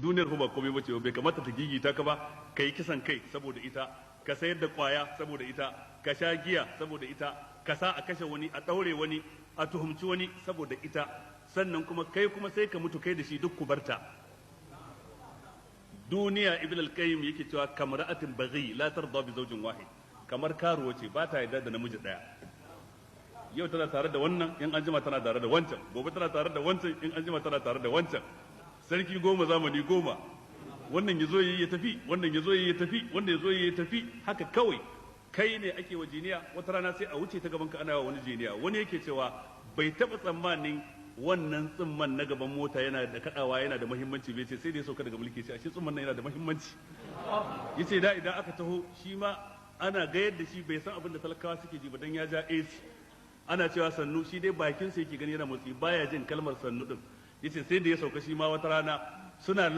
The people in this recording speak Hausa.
duniyar ba komai bace bai kamata ta gigita ka ba, kai kisan kai saboda ita, ka sayar da kwaya saboda ita, ka sha giya saboda ita, ka sa a kashe wani, a daure wani, a tuhumci wani saboda ita, sannan kuma kai kuma sai ka mutu kai da shi duk ku barta. Duniya ibn al-qayyim yake cewa kamra'atin baghi la tarda bi zawjin wahid, kamar karuwa ce ba ta yarda da namiji daya. Yau tana tare da wannan in anjima tana tare da wancan, gobe tana tare da wancan in anjima tana tare da wancan. Sarki goma zamani goma, wannan yazo yayi ya tafi, wannan yazo yayi ya tafi, wannan yazo yayi ya tafi, haka kawai kai ne ake wa jiniya. Wata rana sai a wuce ta gaban ka ana wa wani jiniya. Wani yake cewa bai taba tsammanin wannan tsimman na gaban mota yana da kadawa yana da muhimmanci bai ce sai da ya sauka daga mulki sai a shi tsimman nan yana da muhimmanci. Yace da idan aka taho shi ma ana ga yadda shi bai san abin da talakawa suke ji ba dan ya ja AC. Ana cewa sannu, shi dai bakin sa yake gani yana motsi baya jin kalmar sannu din. Yace sai da ya sauka shi ma wata rana suna